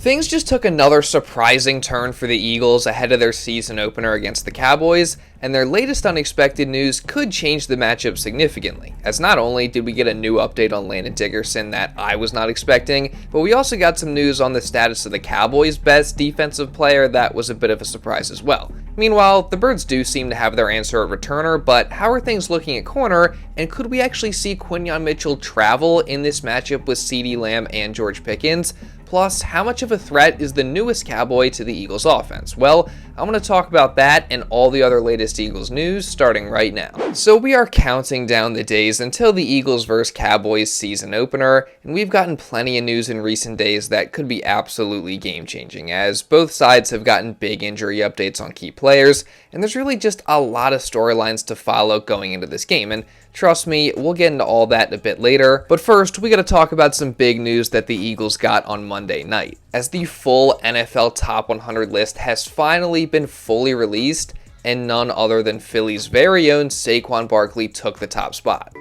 Things just took another surprising turn for the Eagles ahead of their season opener against the Cowboys, and their latest unexpected news could change the matchup significantly, as not only did we get a new update on Landon Dickerson that I was not expecting, but we also got some news on the status of the Cowboys' best defensive player that was a bit of a surprise as well. Meanwhile, the Birds do seem to have their answer at returner, but how are things looking at corner, and could we actually see Quinyon Mitchell travel in this matchup with CeeDee Lamb and George Pickens? Plus, how much of a threat is the newest Cowboy to the Eagles offense? Well, I'm going to talk about that and all the other latest Eagles news starting right now. So we are counting down the days until the Eagles vs. Cowboys season opener, and we've gotten plenty of news in recent days that could be absolutely game-changing, as both sides have gotten big injury updates on key players, and there's really just a lot of storylines to follow going into this game, and trust me, we'll get into all that a bit later, but first, we gotta talk about some big news that the Eagles got on Monday night, as the full NFL Top 100 list has finally been fully released, and none other than Philly's very own Saquon Barkley took the top spot.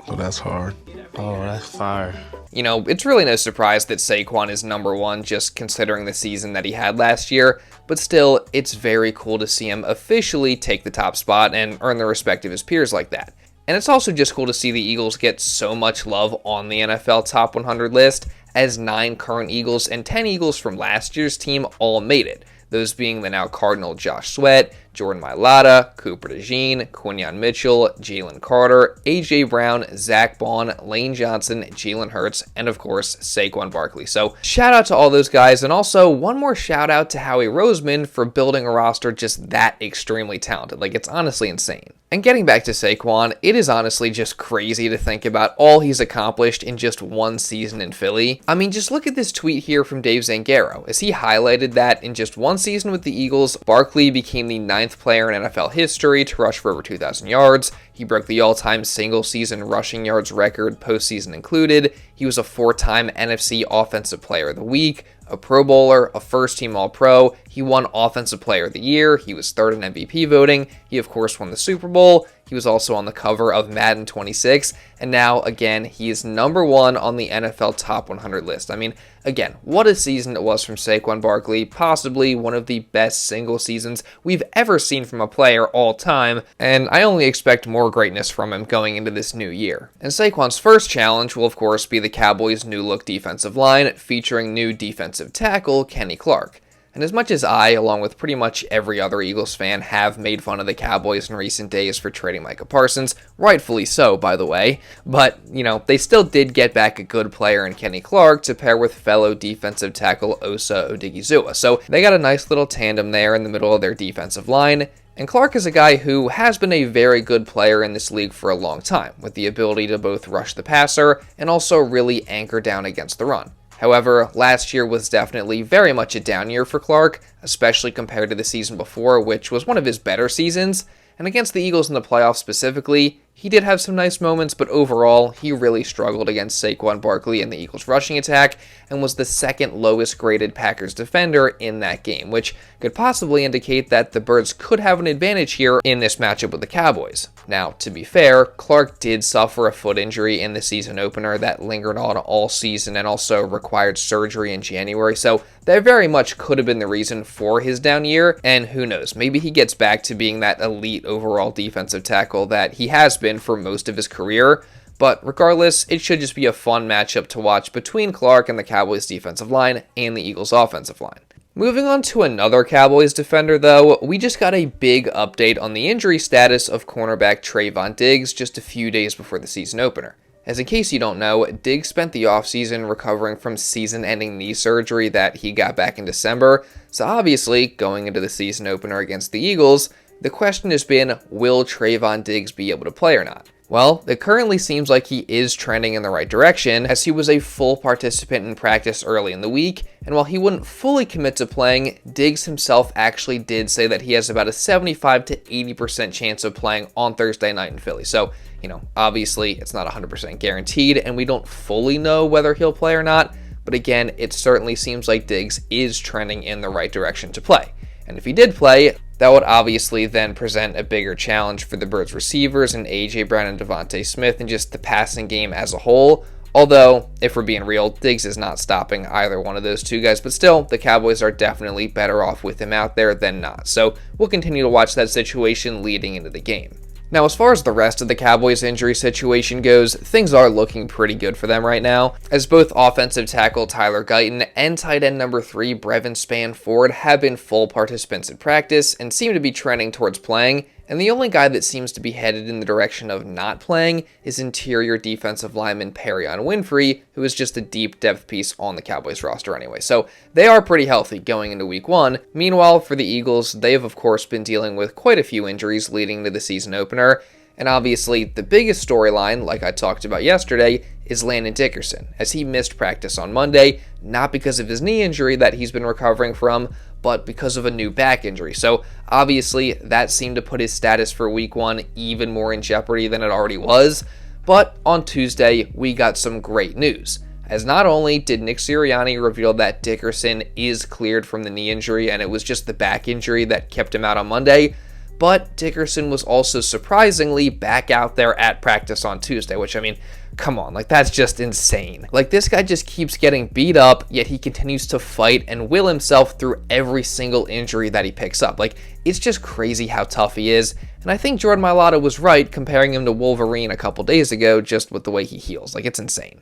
Oh, that's hard. Oh, that's fire. You know, it's really no surprise that Saquon is number one, just considering the season that he had last year, but still, it's very cool to see him officially take the top spot and earn the respect of his peers like that. And it's also just cool to see the Eagles get so much love on the NFL Top 100 list, as 9 current Eagles and 10 Eagles from last year's team all made it. Those being the now Cardinal Josh Sweat, Jordan Mailata, Cooper DeJean, Quinyon Mitchell, Jalen Carter, A.J. Brown, Zach Bond, Lane Johnson, Jalen Hurts, and of course, Saquon Barkley. So shout out to all those guys, and also one more shout out to Howie Roseman for building a roster just that extremely talented. Like, it's honestly insane. And getting back to Saquon, it is honestly just crazy to think about all he's accomplished in just one season in Philly. I mean, just look at this tweet here from Dave Zangaro, as he highlighted that in just one season with the Eagles, Barkley became the 9th player in NFL history to rush for over 2,000 yards. He broke the all-time single-season rushing yards record, postseason included. He was a 4-time NFC Offensive Player of the Week, a Pro Bowler, a first-team All-Pro. He won Offensive Player of the Year. He was 3rd in MVP voting. He, of course, won the Super Bowl. He was also on the cover of Madden 26. And now, again, he is number 1 on the NFL Top 100 list. I mean, again, what a season it was from Saquon Barkley. Possibly one of the best single seasons we've ever seen from a player all time. And I only expect more greatness from him going into this new year. And Saquon's first challenge will, of course, be the Cowboys' new-look defensive line, featuring new defensive tackle Kenny Clark. And as much as I, along with pretty much every other Eagles fan, have made fun of the Cowboys in recent days for trading Micah Parsons, rightfully so, by the way, but, you know, they still did get back a good player in Kenny Clark to pair with fellow defensive tackle Osa Odigizua. So they got a nice little tandem there in the middle of their defensive line. And Clark is a guy who has been a very good player in this league for a long time, with the ability to both rush the passer and also really anchor down against the run. However, last year was definitely very much a down year for Clark, especially compared to the season before, which was one of his better seasons. And against the Eagles in the playoffs specifically, he did have some nice moments, but overall, he really struggled against Saquon Barkley in the Eagles' rushing attack and was the 2nd lowest graded Packers defender in that game, which could possibly indicate that the Birds could have an advantage here in this matchup with the Cowboys. Now, to be fair, Clark did suffer a foot injury in the season opener that lingered on all season and also required surgery in January, so that very much could have been the reason for his down year, and who knows, maybe he gets back to being that elite overall defensive tackle that he has been for most of his career. But regardless, it should just be a fun matchup to watch between Clark and the Cowboys defensive line and the Eagles offensive line. Moving on to another Cowboys defender though, we just got a big update on the injury status of cornerback Trevon Diggs just a few days before the season opener. As in case you don't know, Diggs spent the offseason recovering from season-ending knee surgery that he got back in December, so obviously, going into the season opener against the Eagles, the question has been, will Trevon Diggs be able to play or not? Well, it currently seems like he is trending in the right direction, as he was a full participant in practice early in the week, and while he wouldn't fully commit to playing, Diggs himself actually did say that he has about a 75 to 80% chance of playing on Thursday night in Philly. So, you know, obviously it's not 100% guaranteed, and we don't fully know whether he'll play or not, but again, it certainly seems like Diggs is trending in the right direction to play. And if he did play, that would obviously then present a bigger challenge for the Birds receivers and A.J. Brown and Devontae Smith and just the passing game as a whole. Although, if we're being real, Diggs is not stopping either one of those two guys, but still, the Cowboys are definitely better off with him out there than not. So we'll continue to watch that situation leading into the game. Now, as far as the rest of the Cowboys injury situation goes, things are looking pretty good for them right now, as both offensive tackle Tyler Guyton and tight end number 3 Brevin Spann-Ford have been full participants in practice and seem to be trending towards playing, and the only guy that seems to be headed in the direction of not playing is interior defensive lineman Perrion Winfrey, who is just a deep depth piece on the Cowboys roster anyway. So they are pretty healthy going into week 1. Meanwhile, for the Eagles, they've of course been dealing with quite a few injuries leading to the season opener. And obviously, the biggest storyline, like I talked about yesterday, is Landon Dickerson, as he missed practice on Monday, not because of his knee injury that he's been recovering from, but because of a new back injury. So obviously, that seemed to put his status for week 1 even more in jeopardy than it already was. But on Tuesday, we got some great news, as not only did Nick Sirianni reveal that Dickerson is cleared from the knee injury and it was just the back injury that kept him out on Monday, but Dickerson was also surprisingly back out there at practice on Tuesday, which, I mean, come on, like, that's just insane. Like, this guy just keeps getting beat up, yet he continues to fight and will himself through every single injury that he picks up. Like, it's just crazy how tough he is, and I think Jordan Mailata was right comparing him to Wolverine a couple days ago just with the way he heals. Like, it's insane.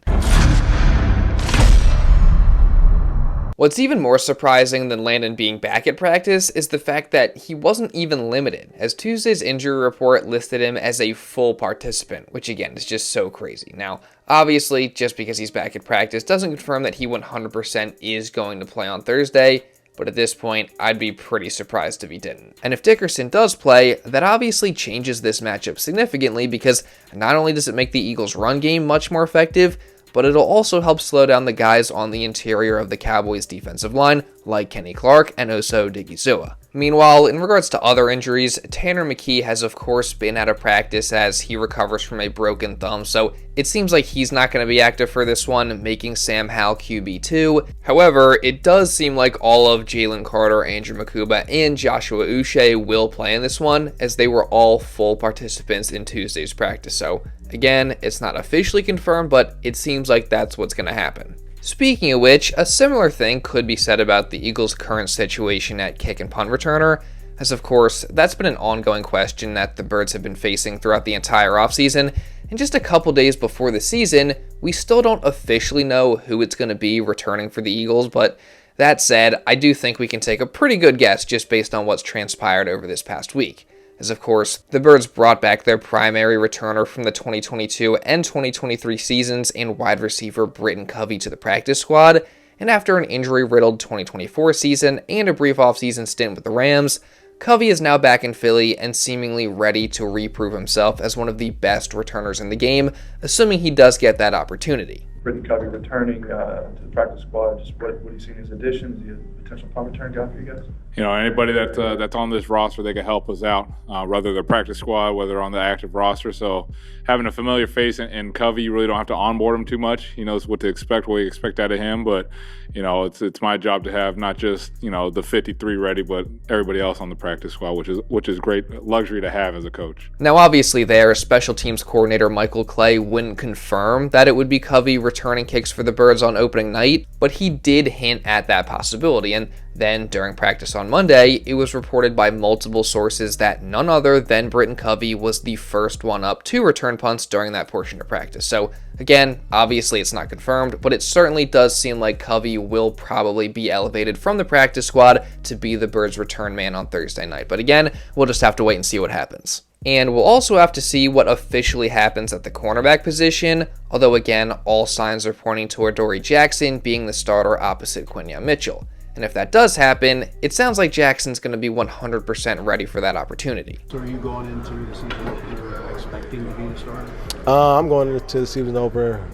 What's even more surprising than Landon being back at practice is the fact that he wasn't even limited, as Tuesday's injury report listed him as a full participant, which again is just so crazy. Now, obviously, just because he's back at practice doesn't confirm that he 100% is going to play on Thursday, but at this point, I'd be pretty surprised if he didn't. And if Dickerson does play, that obviously changes this matchup significantly, because not only does it make the Eagles' run game much more effective, but it'll also help slow down the guys on the interior of the Cowboys' defensive line, like Kenny Clark and Osa Odighizuwa. Meanwhile, in regards to other injuries, Tanner McKee has of course been out of practice as he recovers from a broken thumb, so it seems like he's not going to be active for this one, making Sam Howell QB2. However, it does seem like all of Jalen Carter, Andrew Makuba, and Joshua Uche will play in this one, as they were all full participants in Tuesday's practice. So again, it's not officially confirmed, but it seems like that's what's going to happen. Speaking of which, a similar thing could be said about the Eagles' current situation at kick and punt returner, as of course, that's been an ongoing question that the Birds have been facing throughout the entire offseason, and just a couple days before the season, we still don't officially know who it's going to be returning for the Eagles, but that said, I do think we can take a pretty good guess just based on what's transpired over this past week. As of course, the Birds brought back their primary returner from the 2022 and 2023 seasons in wide receiver Britton Covey to the practice squad, and after an injury-riddled 2024 season and a brief offseason stint with the Rams, Covey is now back in Philly and seemingly ready to reprove himself as one of the best returners in the game, assuming he does get that opportunity. Britton Covey returning to the practice squad, just what do you see in his additions? Is he a potential punt return guy for you guys? You know, anybody that's on this roster, they can help us out, whether they're practice squad, whether they're on the active roster. So having a familiar face in Covey, you really don't have to onboard him too much. He knows what to expect, what you expect out of him. But, you know, it's my job to have not just, you know, the 53 ready, but everybody else on the practice squad, which is great luxury to have as a coach. Now, obviously, their special teams coordinator Michael Clay wouldn't confirm that it would be Covey returning kicks for the Birds on opening night, but he did hint at that possibility. And then, during practice on Monday, it was reported by multiple sources that none other than Britton Covey was the first one up to return punts during that portion of practice. So, again, obviously it's not confirmed, but it certainly does seem like Covey will probably be elevated from the practice squad to be the Birds' return man on Thursday night. But again, we'll just have to wait and see what happens. And we'll also have to see what officially happens at the cornerback position, although again, all signs are pointing to Adoree Jackson being the starter opposite Quinyon Mitchell. And if that does happen, it sounds like Jackson's going to be 100% ready for that opportunity. So are you going into the season opener expecting to be the starter? I'm going into the season opener,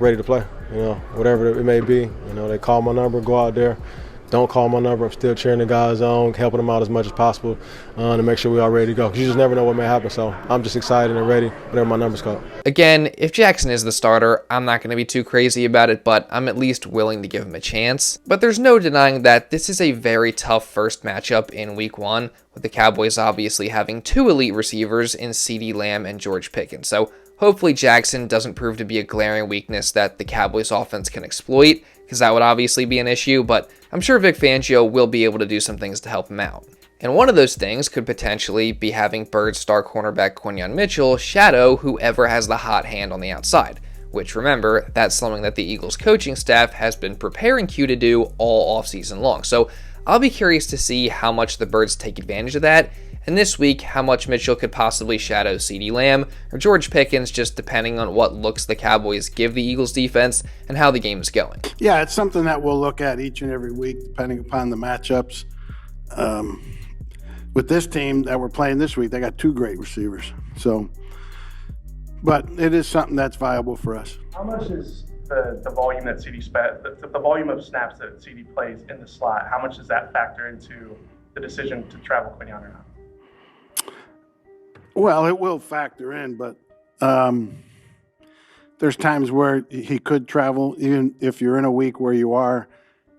ready to play. Whatever it may be. They call my number, go out there. Don't call my number. I'm still cheering the guys on, helping them out as much as possible to make sure we're all ready to go. Because you just never know what may happen. So I'm just excited and ready whenever my number's called. Again, if Jackson is the starter, I'm not going to be too crazy about it, but I'm at least willing to give him a chance. But there's no denying that this is a very tough first matchup in Week 1, with the Cowboys obviously having two elite receivers in CeeDee Lamb and George Pickens. So hopefully Jackson doesn't prove to be a glaring weakness that the Cowboys offense can exploit, because that would obviously be an issue, but I'm sure Vic Fangio will be able to do some things to help him out. And one of those things could potentially be having Birds star cornerback Quinyon Mitchell shadow whoever has the hot hand on the outside, which, remember, that's something that the Eagles coaching staff has been preparing Q to do all offseason long. So I'll be curious to see how much the Birds take advantage of that, and this week, how much Mitchell could possibly shadow CeeDee Lamb or George Pickens, just depending on what looks the Cowboys give the Eagles defense and how the game is going. Yeah, it's something that we'll look at each and every week, depending upon the matchups. With this team that we're playing this week, they got 2 great receivers. So, but it is something that's viable for us. How much is the volume that the volume of snaps that CeeDee plays in the slot? How much does that factor into the decision to travel Quinyon or not? Well, it will factor in, but there's times where he could travel, even if you're in a week where you are,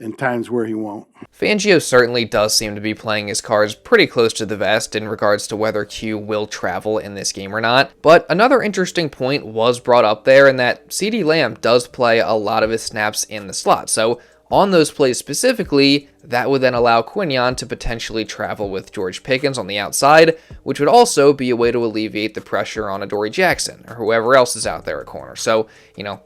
and times where he won't. Fangio certainly does seem to be playing his cards pretty close to the vest in regards to whether Q will travel in this game or not. But another interesting point was brought up there in that CeeDee Lamb does play a lot of his snaps in the slot. So on those plays specifically, that would then allow Quinyon to potentially travel with George Pickens on the outside, which would also be a way to alleviate the pressure on Adoree Jackson or whoever else is out there at corner. So,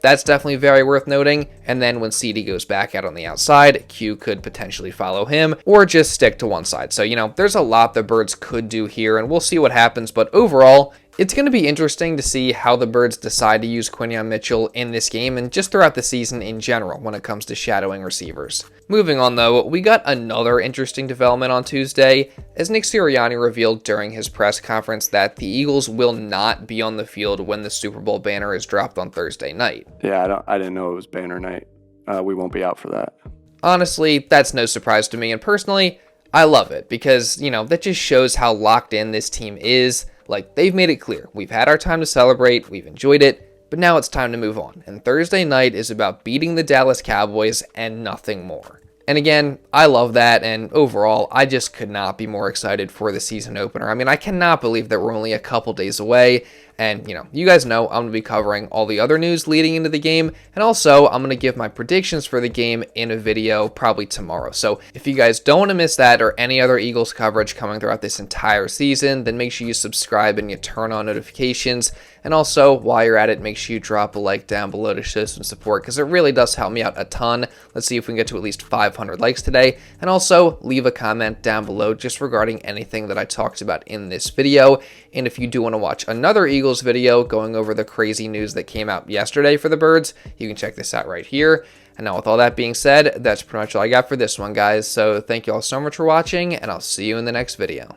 that's definitely very worth noting. And then when CeeDee goes back out on the outside, Q could potentially follow him or just stick to one side. So, there's a lot the Birds could do here, and we'll see what happens. But overall, it's going to be interesting to see how the Birds decide to use Quinyon Mitchell in this game and just throughout the season in general when it comes to shadowing receivers. Moving on though, we got another interesting development on Tuesday as Nick Sirianni revealed during his press conference that the Eagles will not be on the field when the Super Bowl banner is dropped on Thursday night. Yeah, I didn't know it was banner night. We won't be out for that. Honestly, that's no surprise to me, and personally, I love it because, that just shows how locked in this team is. Like, they've made it clear. We've had our time to celebrate, we've enjoyed it, but now it's time to move on. And Thursday night is about beating the Dallas Cowboys and nothing more. And again, I love that, and overall, I just could not be more excited for the season opener. I mean, I cannot believe that we're only a couple days away, and, you guys know I'm going to be covering all the other news leading into the game, and also, I'm going to give my predictions for the game in a video probably tomorrow. So, if you guys don't want to miss that or any other Eagles coverage coming throughout this entire season, then make sure you subscribe and you turn on notifications. And also, while you're at it, make sure you drop a like down below to show some support, because it really does help me out a ton. Let's see if we can get to at least 500 likes today. And also, leave a comment down below just regarding anything that I talked about in this video. And if you do want to watch another Eagles video going over the crazy news that came out yesterday for the Birds, you can check this out right here. And now with all that being said, that's pretty much all I got for this one, guys. So thank you all so much for watching, and I'll see you in the next video.